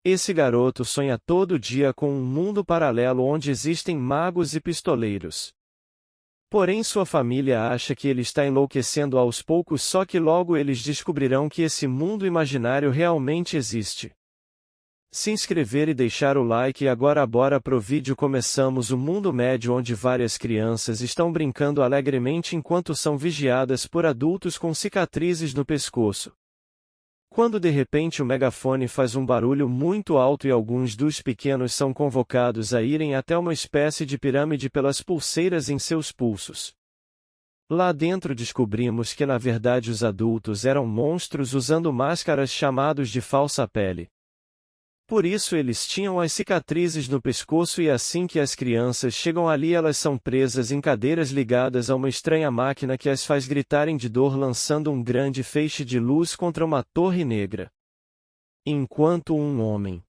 Esse garoto sonha todo dia com um mundo paralelo onde existem magos e pistoleiros. Porém, sua família acha que ele está enlouquecendo aos poucos, só que logo eles descobrirão que esse mundo imaginário realmente existe. Se inscrever e deixar o like e agora bora pro vídeo. Começamos o mundo médio onde várias crianças estão brincando alegremente enquanto são vigiadas por adultos com cicatrizes no pescoço. Quando de repente o megafone faz um barulho muito alto e alguns dos pequenos são convocados a irem até uma espécie de pirâmide pelas pulseiras em seus pulsos. Lá dentro descobrimos que na verdade os adultos eram monstros usando máscaras chamados de falsa pele. Por isso eles tinham as cicatrizes no pescoço e assim que as crianças chegam ali elas são presas em cadeiras ligadas a uma estranha máquina que as faz gritarem de dor lançando um grande feixe de luz contra uma torre negra. Enquanto um homem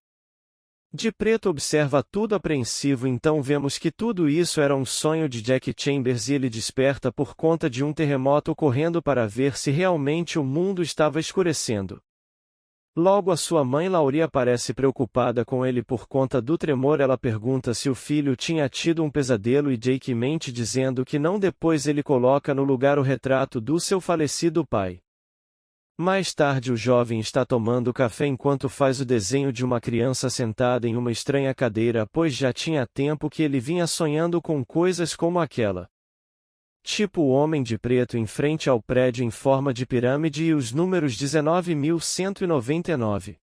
de preto observa tudo apreensivo, então vemos que tudo isso era um sonho de Jack Chambers e ele desperta por conta de um terremoto ocorrendo para ver se realmente o mundo estava escurecendo. Logo a sua mãe Laurie parece preocupada com ele por conta do tremor. Ela pergunta se o filho tinha tido um pesadelo e Jake mente dizendo que não. Depois ele coloca no lugar o retrato do seu falecido pai. Mais tarde o jovem está tomando café enquanto faz o desenho de uma criança sentada em uma estranha cadeira, pois já tinha tempo que ele vinha sonhando com coisas como aquela. Tipo o homem de preto em frente ao prédio em forma de pirâmide e os números 19.199.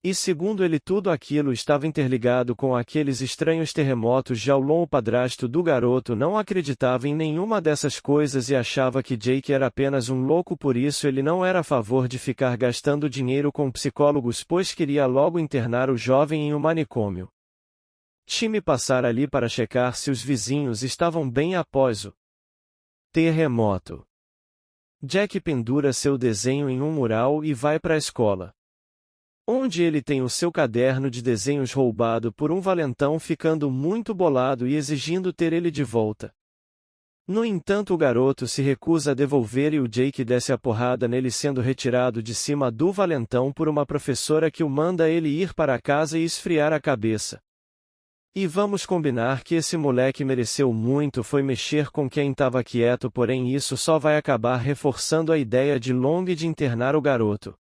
E segundo ele tudo aquilo estava interligado com aqueles estranhos terremotos. Já o Lon, o padrasto do garoto, não acreditava em nenhuma dessas coisas e achava que Jake era apenas um louco, por isso ele não era a favor de ficar gastando dinheiro com psicólogos, pois queria logo internar o jovem em um manicômio. Time passar ali para checar se os vizinhos estavam bem após o terremoto. Jack pendura seu desenho em um mural e vai para a escola, onde ele tem o seu caderno de desenhos roubado por um valentão, ficando muito bolado e exigindo ter ele de volta. No entanto, o garoto se recusa a devolver e o Jake desce a porrada nele, sendo retirado de cima do valentão por uma professora que o manda ele ir para casa e esfriar a cabeça. E vamos combinar que esse moleque mereceu muito foi mexer com quem estava quieto, porém isso só vai acabar reforçando a ideia de Long de internar o garoto.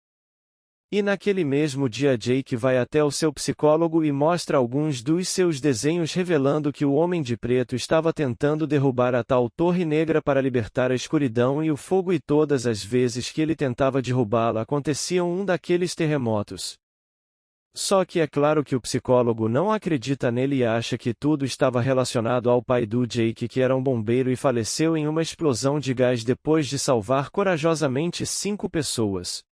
E naquele mesmo dia Jake vai até o seu psicólogo e mostra alguns dos seus desenhos, revelando que o Homem de Preto estava tentando derrubar a tal Torre Negra para libertar a escuridão e o fogo, e todas as vezes que ele tentava derrubá-la acontecia um daqueles terremotos. Só que é claro que o psicólogo não acredita nele e acha que tudo estava relacionado ao pai do Jake, que era um bombeiro e faleceu em uma explosão de gás depois de salvar corajosamente 5 pessoas.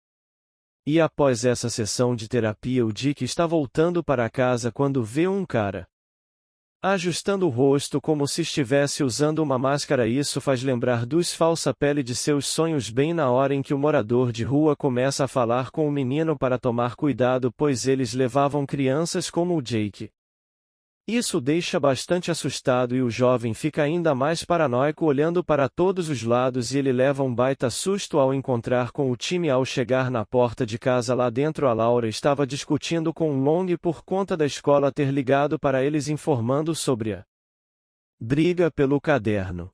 E após essa sessão de terapia o Jake está voltando para casa quando vê um cara ajustando o rosto como se estivesse usando uma máscara. Isso faz lembrar dos falsa pele de seus sonhos, bem na hora em que o morador de rua começa a falar com o menino para tomar cuidado, pois eles levavam crianças como o Jake. Isso o deixa bastante assustado e o jovem fica ainda mais paranoico, olhando para todos os lados, e ele leva um baita susto ao encontrar com o time. Ao chegar na porta de casa lá dentro, a Laura estava discutindo com o Long por conta da escola ter ligado para eles informando sobre a briga pelo caderno.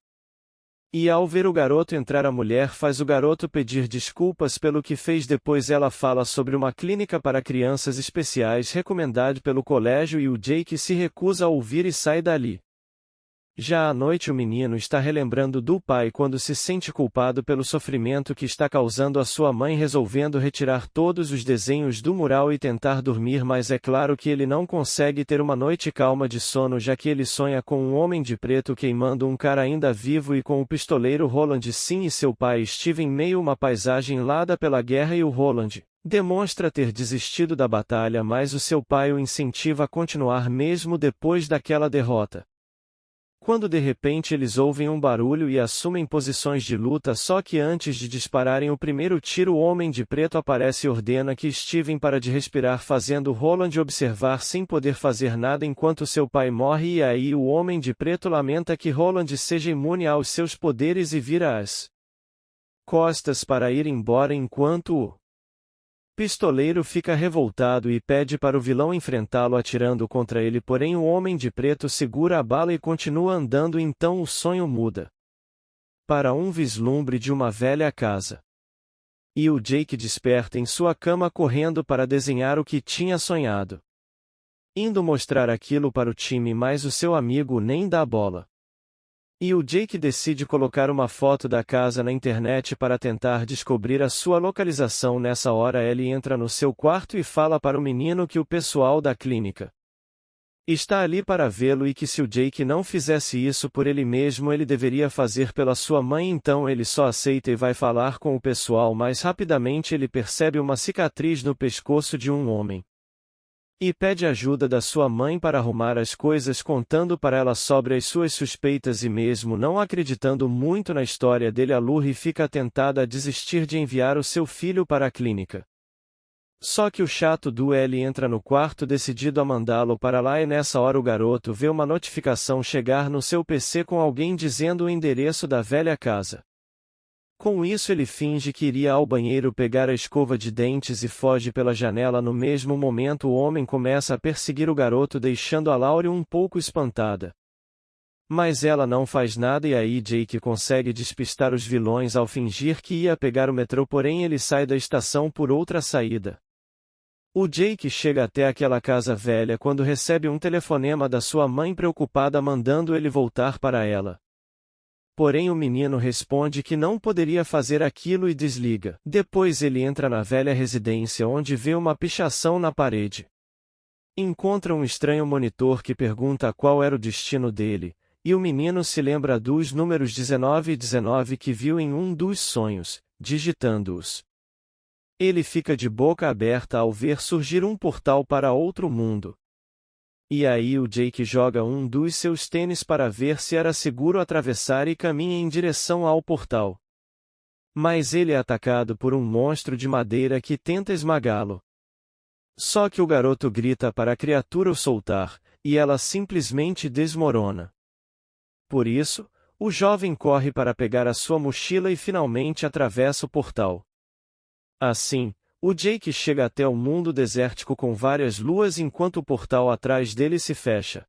E ao ver o garoto entrar, a mulher faz o garoto pedir desculpas pelo que fez. Depois ela fala sobre uma clínica para crianças especiais recomendada pelo colégio e o Jake se recusa a ouvir e sai dali. Já à noite o menino está relembrando do pai quando se sente culpado pelo sofrimento que está causando a sua mãe, resolvendo retirar todos os desenhos do mural e tentar dormir, mas é claro que ele não consegue ter uma noite calma de sono, já que ele sonha com um homem de preto queimando um cara ainda vivo e com o pistoleiro Roland. Sim, e seu pai Steve em meio a uma paisagem lada pela guerra, e o Roland demonstra ter desistido da batalha, mas o seu pai o incentiva a continuar mesmo depois daquela derrota. Quando de repente eles ouvem um barulho e assumem posições de luta, só que antes de dispararem o primeiro tiro o Homem de Preto aparece e ordena que Steven para de respirar, fazendo Roland observar sem poder fazer nada enquanto seu pai morre, e aí o Homem de Preto lamenta que Roland seja imune aos seus poderes e vira as costas para ir embora enquanto o Pistoleiro fica revoltado e pede para o vilão enfrentá-lo atirando contra ele, porém o Homem de Preto segura a bala e continua andando, então o sonho muda para um vislumbre de uma velha casa. E o Jake desperta em sua cama correndo para desenhar o que tinha sonhado. Indo mostrar aquilo para o time, mas o seu amigo nem dá bola. E o Jake decide colocar uma foto da casa na internet para tentar descobrir a sua localização. Nessa hora ele entra no seu quarto e fala para o menino que o pessoal da clínica está ali para vê-lo e que se o Jake não fizesse isso por ele mesmo ele deveria fazer pela sua mãe. Então ele só aceita e vai falar com o pessoal, mas rapidamente ele percebe uma cicatriz no pescoço de um homem. E pede ajuda da sua mãe para arrumar as coisas, contando para ela sobre as suas suspeitas e mesmo não acreditando muito na história dele, a Lurrie fica tentada a desistir de enviar o seu filho para a clínica. Só que o chato do L entra no quarto decidido a mandá-lo para lá e nessa hora o garoto vê uma notificação chegar no seu PC com alguém dizendo o endereço da velha casa. Com isso ele finge que iria ao banheiro pegar a escova de dentes e foge pela janela. No mesmo momento o homem começa a perseguir o garoto, deixando a Laurie um pouco espantada. Mas ela não faz nada e aí Jake consegue despistar os vilões ao fingir que ia pegar o metrô, porém ele sai da estação por outra saída. O Jake chega até aquela casa velha quando recebe um telefonema da sua mãe preocupada mandando ele voltar para ela. Porém o menino responde que não poderia fazer aquilo e desliga. Depois ele entra na velha residência onde vê uma pichação na parede. Encontra um estranho monitor que pergunta qual era o destino dele, e o menino se lembra dos números 19 e 19 que viu em um dos sonhos, digitando-os. Ele fica de boca aberta ao ver surgir um portal para outro mundo. E aí o Jake joga um dos seus tênis para ver se era seguro atravessar e caminha em direção ao portal. Mas ele é atacado por um monstro de madeira que tenta esmagá-lo. Só que o garoto grita para a criatura o soltar, e ela simplesmente desmorona. Por isso, o jovem corre para pegar a sua mochila e finalmente atravessa o portal. Assim, o Jake chega até o mundo desértico com várias luas enquanto o portal atrás dele se fecha.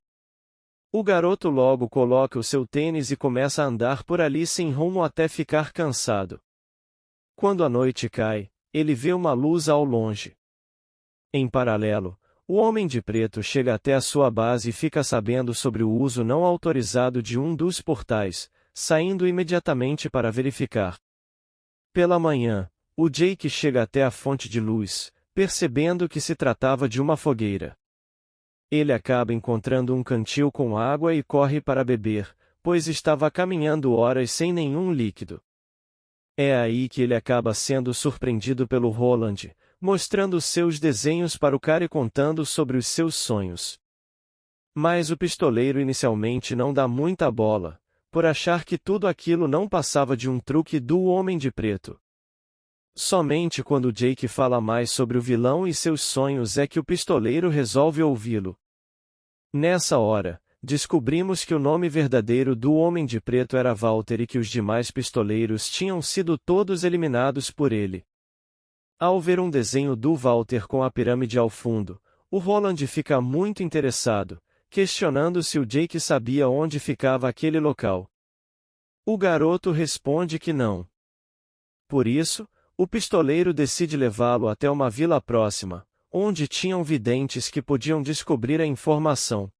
O garoto logo coloca o seu tênis e começa a andar por ali sem rumo até ficar cansado. Quando a noite cai, ele vê uma luz ao longe. Em paralelo, o Homem de Preto chega até a sua base e fica sabendo sobre o uso não autorizado de um dos portais, saindo imediatamente para verificar. Pela manhã, o Jake chega até a fonte de luz, percebendo que se tratava de uma fogueira. Ele acaba encontrando um cantil com água e corre para beber, pois estava caminhando horas sem nenhum líquido. É aí que ele acaba sendo surpreendido pelo Roland, mostrando seus desenhos para o cara e contando sobre os seus sonhos. Mas o pistoleiro inicialmente não dá muita bola, por achar que tudo aquilo não passava de um truque do Homem de Preto. Somente quando Jake fala mais sobre o vilão e seus sonhos é que o pistoleiro resolve ouvi-lo. Nessa hora, descobrimos que o nome verdadeiro do Homem de Preto era Walter e que os demais pistoleiros tinham sido todos eliminados por ele. Ao ver um desenho do Walter com a pirâmide ao fundo, o Roland fica muito interessado, questionando se o Jake sabia onde ficava aquele local. O garoto responde que não. Por isso, o pistoleiro decide levá-lo até uma vila próxima, onde tinham videntes que podiam descobrir a informação.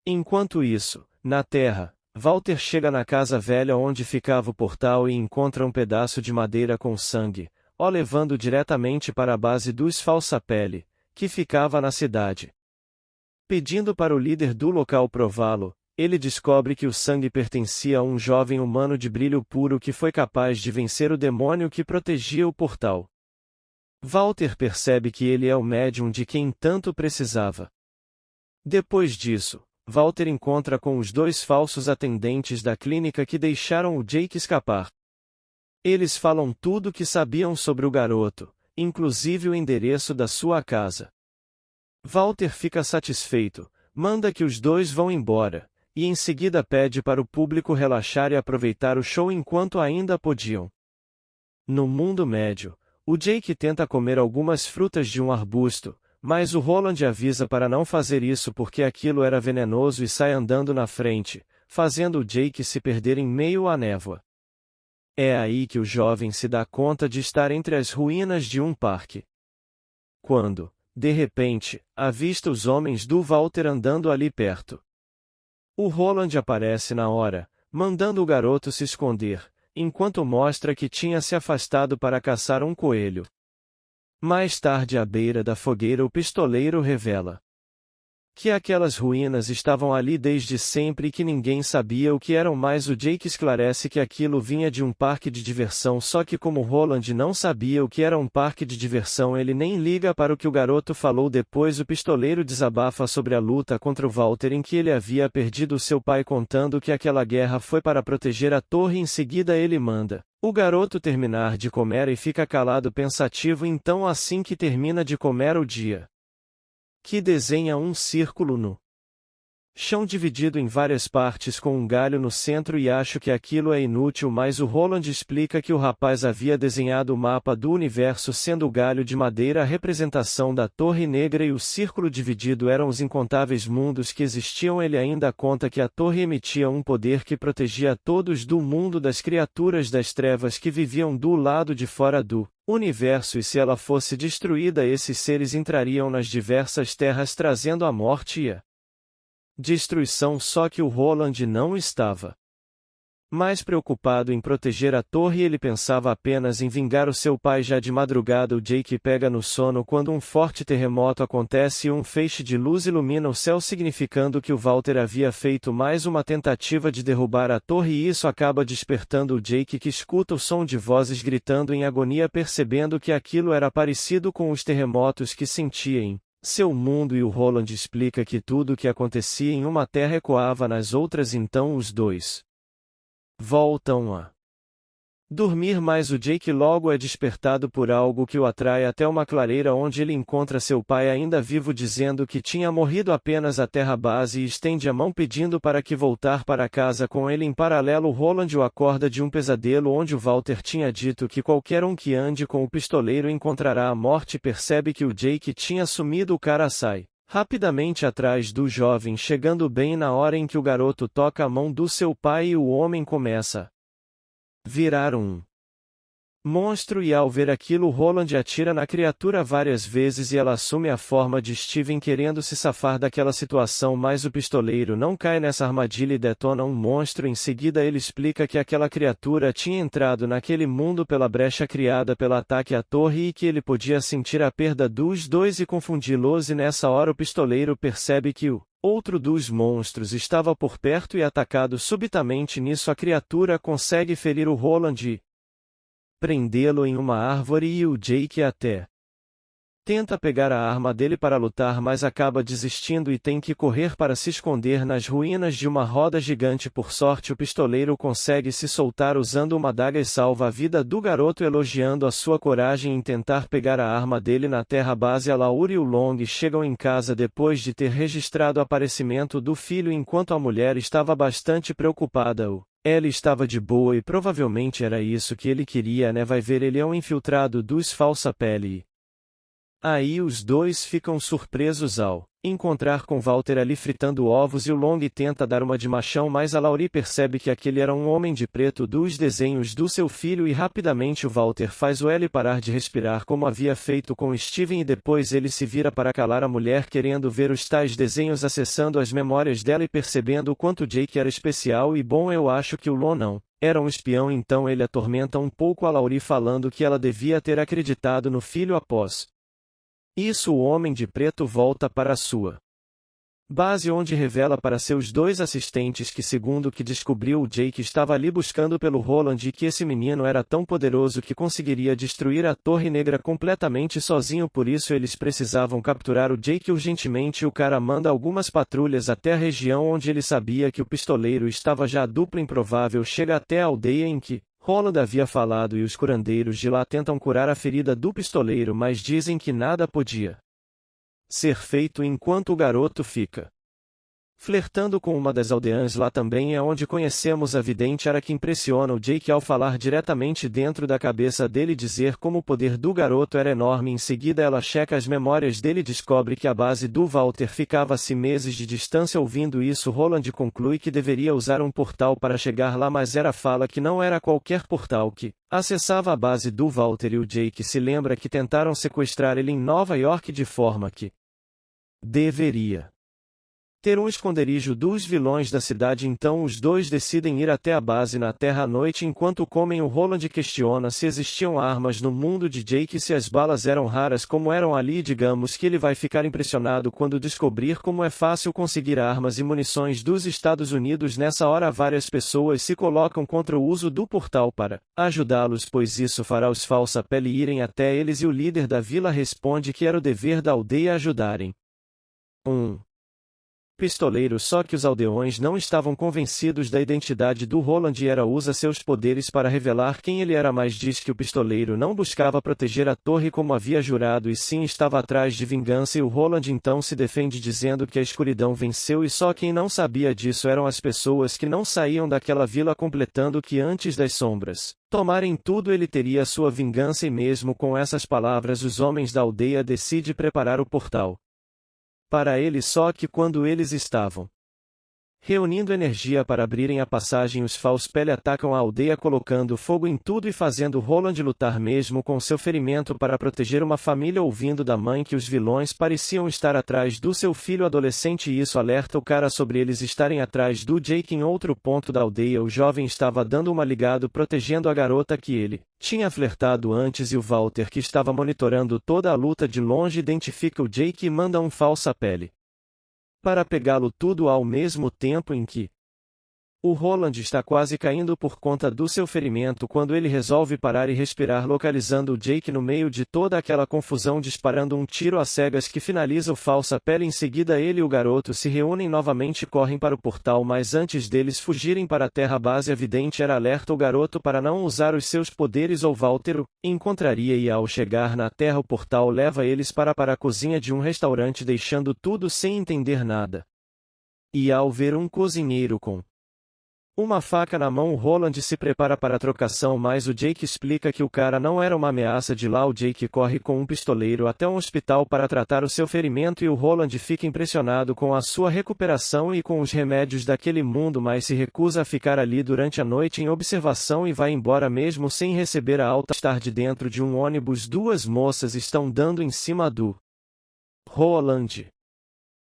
Enquanto isso, na Terra, Walter chega na casa velha onde ficava o portal e encontra um pedaço de madeira com sangue, o levando diretamente para a base dos Falsapele, que ficava na cidade. Pedindo para o líder do local prová-lo, ele descobre que o sangue pertencia a um jovem humano de brilho puro que foi capaz de vencer o demônio que protegia o portal. Walter percebe que ele é o médium de quem tanto precisava. Depois disso, Walter encontra com os dois falsos atendentes da clínica que deixaram o Jake escapar. Eles falam tudo o que sabiam sobre o garoto, inclusive o endereço da sua casa. Walter fica satisfeito, manda que os dois vão embora, e em seguida pede para o público relaxar e aproveitar o show enquanto ainda podiam. No mundo médio, O Jake tenta comer algumas frutas de um arbusto, mas o Roland avisa para não fazer isso porque aquilo era venenoso e sai andando na frente, fazendo o Jake se perder em meio à névoa. É aí que o jovem se dá conta de estar entre as ruínas de um parque. Quando, de repente, avista os homens do Walter andando ali perto. O Roland aparece na hora, mandando o garoto se esconder, enquanto mostra que tinha se afastado para caçar um coelho. Mais tarde à beira da fogueira o pistoleiro revela que aquelas ruínas estavam ali desde sempre e que ninguém sabia o que eram, mas o Jake esclarece que aquilo vinha de um parque de diversão, só que como Roland não sabia o que era um parque de diversão, ele nem liga para o que o garoto falou. Depois o pistoleiro desabafa sobre a luta contra o Walter em que ele havia perdido seu pai, contando que aquela guerra foi para proteger a torre. Em seguida ele manda o garoto terminar de comer e fica calado pensativo. Então assim que termina de comer o dia que desenha um círculo no chão dividido em várias partes com um galho no centro e acho que aquilo é inútil, mas o Roland explica que o rapaz havia desenhado o mapa do universo, sendo o galho de madeira a representação da Torre Negra e o círculo dividido eram os incontáveis mundos que existiam. Ele ainda conta que a torre emitia um poder que protegia todos do mundo das criaturas das trevas que viviam do lado de fora do universo, e se ela fosse destruída esses seres entrariam nas diversas terras trazendo a morte e a destruição. Só que o Roland não estava mais preocupado em proteger a torre, ele pensava apenas em vingar o seu pai. Já de madrugada o Jake pega no sono quando um forte terremoto acontece e um feixe de luz ilumina o céu, significando que o Walter havia feito mais uma tentativa de derrubar a torre, e isso acaba despertando o Jake, que escuta o som de vozes gritando em agonia, percebendo que aquilo era parecido com os terremotos que sentia em seu mundo, e o Roland explica que tudo o que acontecia em uma terra ecoava nas outras. Então os dois voltam a dormir, mas o Jake logo é despertado por algo que o atrai até uma clareira onde ele encontra seu pai ainda vivo, dizendo que tinha morrido apenas a terra base, e estende a mão pedindo para que voltar para casa com ele. Em paralelo o Roland o acorda de um pesadelo onde o Walter tinha dito que qualquer um que ande com o pistoleiro encontrará a morte. Percebe que o Jake tinha sumido. O cara sai rapidamente atrás do jovem, chegando bem na hora em que o garoto toca a mão do seu pai e o homem começa a virar um monstro, e ao ver aquilo Roland atira na criatura várias vezes e ela assume a forma de Steven, querendo se safar daquela situação, mas o pistoleiro não cai nessa armadilha e detona um monstro. Em seguida ele explica que aquela criatura tinha entrado naquele mundo pela brecha criada pelo ataque à torre e que ele podia sentir a perda dos dois e confundi-los, e nessa hora o pistoleiro percebe que o outro dos monstros estava por perto e atacado subitamente. Nisso a criatura consegue ferir o Roland e prendê-lo em uma árvore, e o Jake até tenta pegar a arma dele para lutar, mas acaba desistindo e tem que correr para se esconder nas ruínas de uma roda gigante. Por sorte o pistoleiro consegue se soltar usando uma adaga e salva a vida do garoto, elogiando a sua coragem em tentar pegar a arma dele na terra base. A Laura e o Long chegam em casa depois de ter registrado o aparecimento do filho, enquanto a mulher estava bastante preocupada. Ele estava de boa e provavelmente era isso que ele queria, né? Vai ver, ele é um infiltrado dos Falsa Pele. Aí os dois ficam surpresos ao encontrar com Walter ali fritando ovos, e o Long tenta dar uma de machão, mas a Laurie percebe que aquele era um homem de preto dos desenhos do seu filho, e rapidamente o Walter faz o Ellie parar de respirar como havia feito com Steven, e depois ele se vira para calar a mulher, querendo ver os tais desenhos, acessando as memórias dela e percebendo o quanto Jake era especial e bom. Eu acho que o Lon não era um espião, então ele atormenta um pouco a Laurie, falando que ela devia ter acreditado no filho. Após isso, o Homem de Preto volta para a sua base, onde revela para seus dois assistentes que, segundo o que descobriu, o Jake estava ali buscando pelo Roland e que esse menino era tão poderoso que conseguiria destruir a Torre Negra completamente sozinho. Por isso eles precisavam capturar o Jake urgentemente. O cara manda algumas patrulhas até a região onde ele sabia que o pistoleiro estava. Já a dupla improvável chega até a aldeia em que Roland havia falado, e os curandeiros de lá tentam curar a ferida do pistoleiro, mas dizem que nada podia ser feito enquanto o garoto fica Flertando com uma das aldeãs lá também é onde conhecemos a vidente Ara que impressiona o Jake ao falar diretamente dentro da cabeça dele e dizer como o poder do garoto era enorme. Em seguida ela checa as memórias dele e descobre que a base do Walter ficava a meses de distância. Ouvindo isso, Roland conclui que deveria usar um portal para chegar lá, mas Ara fala que não era qualquer portal que acessava a base do Walter, e o Jake se lembra que tentaram sequestrar ele em Nova York de forma que deveria ter um esconderijo dos vilões da cidade. Então os dois decidem ir até a base na Terra à noite. Enquanto comem, o Roland questiona se existiam armas no mundo de Jake e se as balas eram raras como eram ali. Digamos que ele vai ficar impressionado quando descobrir como é fácil conseguir armas e munições dos Estados Unidos. Nessa hora várias pessoas se colocam contra o uso do portal para ajudá-los, pois isso fará os falsa-pele irem até eles, e o líder da vila responde que era o dever da aldeia ajudarem pistoleiro. Só que os aldeões não estavam convencidos da identidade do Roland e Ara usa seus poderes para revelar quem ele era, mas diz que o pistoleiro não buscava proteger a torre como havia jurado e sim estava atrás de vingança, e o Roland então se defende dizendo que a escuridão venceu e só quem não sabia disso eram as pessoas que não saíam daquela vila, completando que antes das sombras tomarem tudo ele teria sua vingança. E mesmo com essas palavras os homens da aldeia decidem preparar o portal para ele, só que quando eles estavam reunindo energia para abrirem a passagem, os falsa-pele atacam a aldeia colocando fogo em tudo e fazendo Roland lutar mesmo com seu ferimento para proteger uma família. Ouvindo da mãe que os vilões pareciam estar atrás do seu filho adolescente, e isso alerta o cara sobre eles estarem atrás do Jake. Em outro ponto da aldeia, o jovem estava dando uma ligado protegendo a garota que ele tinha flertado antes, e o Walter, que estava monitorando toda a luta de longe, identifica o Jake e manda um falsa-pele para pegá-lo, tudo ao mesmo tempo em que o Roland está quase caindo por conta do seu ferimento quando ele resolve parar e respirar, localizando o Jake no meio de toda aquela confusão, disparando um tiro às cegas que finaliza o falsa-pele. Em seguida ele e o garoto se reúnem novamente e correm para o portal, mas antes deles fugirem para a Terra base, a vidente Ara alerta o garoto para não usar os seus poderes ou Walter o encontraria, e ao chegar na Terra o portal leva eles para a cozinha de um restaurante, deixando tudo sem entender nada. E ao ver um cozinheiro com uma faca na mão, o Roland se prepara para a trocação, mas o Jake explica que o cara não era uma ameaça. De lá o Jake corre com um pistoleiro até um hospital para tratar o seu ferimento, e o Roland fica impressionado com a sua recuperação e com os remédios daquele mundo, mas se recusa a ficar ali durante a noite em observação e vai embora mesmo sem receber a alta. Mais tarde, dentro de um ônibus, duas moças estão dando em cima do Roland,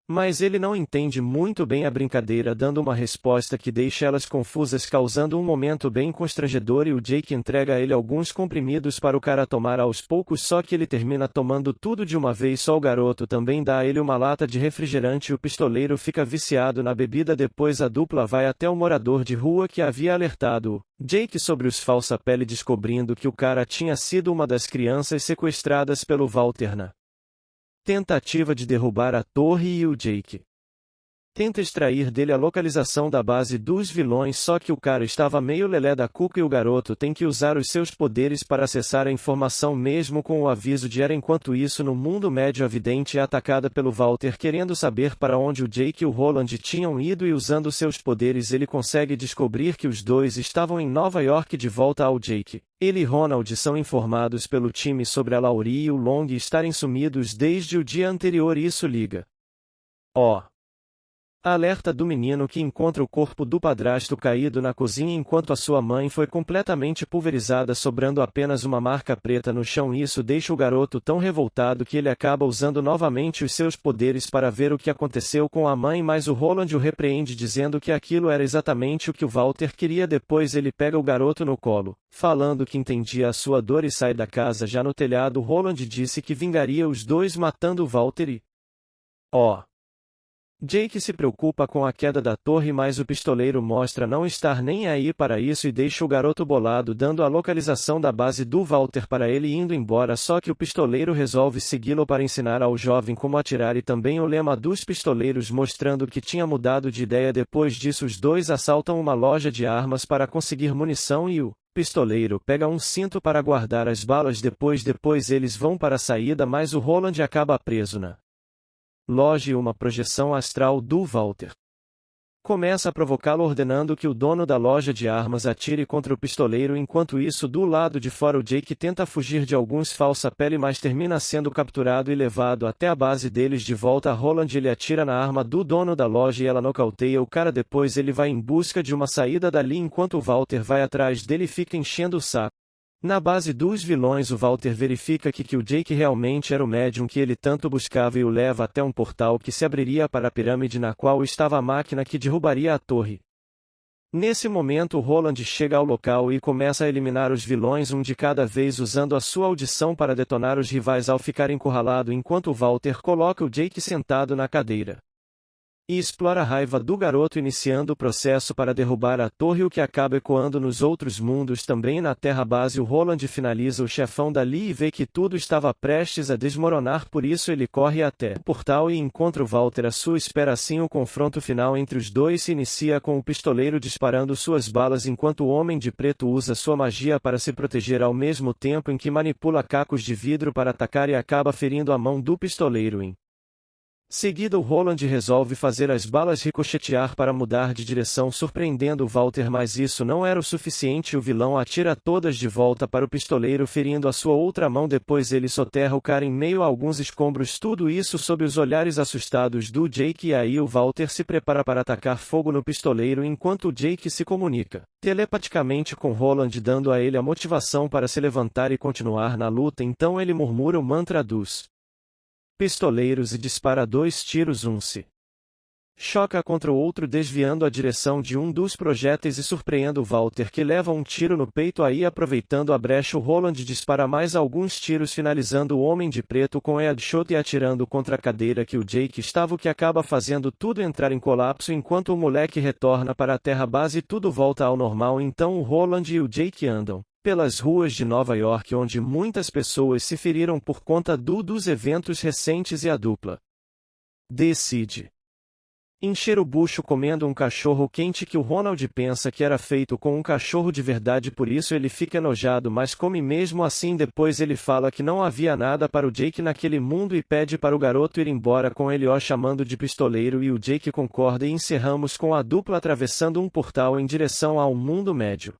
mas ele não entende muito bem a brincadeira, dando uma resposta que deixa elas confusas, causando um momento bem constrangedor, e o Jake entrega a ele alguns comprimidos para o cara tomar aos poucos, só que ele termina tomando tudo de uma vez só. O garoto também dá a ele uma lata de refrigerante e o pistoleiro fica viciado na bebida. Depois a dupla vai até o morador de rua que havia alertado o Jake sobre os falsa-pele, descobrindo que o cara tinha sido uma das crianças sequestradas pelo Walter na tentativa de derrubar a torre, e o Jake tenta extrair dele a localização da base dos vilões, só que o cara estava meio lelé da cuca e o garoto tem que usar os seus poderes para acessar a informação mesmo com o aviso de Ara. Enquanto isso, no mundo médio, a vidente é atacada pelo Walter querendo saber para onde o Jake e o Roland tinham ido, e usando seus poderes ele consegue descobrir que os dois estavam em Nova York. De volta ao Jake, ele e Ronald são informados pelo time sobre a Laurie e o Long estarem sumidos desde o dia anterior, e isso liga alerta do menino, que encontra o corpo do padrasto caído na cozinha enquanto a sua mãe foi completamente pulverizada, sobrando apenas uma marca preta no chão. Isso deixa o garoto tão revoltado que ele acaba usando novamente os seus poderes para ver o que aconteceu com a mãe, mas o Roland o repreende dizendo que aquilo era exatamente o que o Walter queria. Depois ele pega o garoto no colo, falando que entendia a sua dor, e sai da casa. Já no telhado, Roland disse que vingaria os dois matando o Walter e Jake se preocupa com a queda da torre, mas o pistoleiro mostra não estar nem aí para isso e deixa o garoto bolado, dando a localização da base do Walter para ele indo embora. Só que o pistoleiro resolve segui-lo para ensinar ao jovem como atirar e também o lema dos pistoleiros, mostrando que tinha mudado de ideia. Depois disso, os dois assaltam uma loja de armas para conseguir munição e o pistoleiro pega um cinto para guardar as balas. Depois eles vão para a saída, mas o Roland acaba preso na loja e uma projeção astral do Walter Começa a provocá-lo ordenando que o dono da loja de armas atire contra o pistoleiro. Enquanto isso, do lado de fora, o Jake tenta fugir de alguns falsa-pele, mas termina sendo capturado e levado até a base deles. De volta a Roland, ele atira na arma do dono da loja e ela nocauteia o cara. Depois ele vai em busca de uma saída dali, enquanto o Walter vai atrás dele e fica enchendo o saco. Na base dos vilões, o Walter verifica que o Jake realmente era o médium que ele tanto buscava e o leva até um portal que se abriria para a pirâmide na qual estava a máquina que derrubaria a torre. Nesse momento, o Roland chega ao local e começa a eliminar os vilões um de cada vez, usando a sua audição para detonar os rivais ao ficar encurralado, enquanto o Walter coloca o Jake sentado na cadeira e explora a raiva do garoto, iniciando o processo para derrubar a torre, o que acaba ecoando nos outros mundos. Também na Terra base, o Roland finaliza o chefão dali e vê que tudo estava prestes a desmoronar, por isso ele corre até o portal e encontra o Walter à sua espera. Assim, o confronto final entre os dois se inicia com o pistoleiro disparando suas balas, enquanto o Homem de Preto usa sua magia para se proteger, ao mesmo tempo em que manipula cacos de vidro para atacar e acaba ferindo a mão do pistoleiro. Em seguida, o Roland resolve fazer as balas ricochetear para mudar de direção, surpreendendo o Walter, mas isso não era o suficiente. O vilão atira todas de volta para o pistoleiro, ferindo a sua outra mão. Depois ele soterra o cara em meio a alguns escombros, tudo isso sob os olhares assustados do Jake. E aí o Walter se prepara para atacar fogo no pistoleiro, enquanto o Jake se comunica telepaticamente com Roland, dando a ele a motivação para se levantar e continuar na luta. Então ele murmura o mantra dos pistoleiros e dispara 2 tiros. Um se choca contra o outro, desviando a direção de um dos projéteis e surpreende o Walter, que leva um tiro no peito. Aí, aproveitando a brecha, o Roland dispara mais alguns tiros, finalizando o Homem de Preto com headshot e atirando contra a cadeira que o Jake estava, o que acaba fazendo tudo entrar em colapso. Enquanto o moleque retorna para a Terra base, tudo volta ao normal. Então o Roland e o Jake andam pelas ruas de Nova York, onde muitas pessoas se feriram por conta dos eventos recentes, e a dupla decide encher o bucho comendo um cachorro quente que o Ronald pensa que era feito com um cachorro de verdade, por isso ele fica enojado, mas come mesmo assim. Depois ele fala que não havia nada para o Jake naquele mundo e pede para o garoto ir embora com ele, o chamando de pistoleiro, e o Jake concorda, e encerramos com a dupla atravessando um portal em direção ao mundo médio.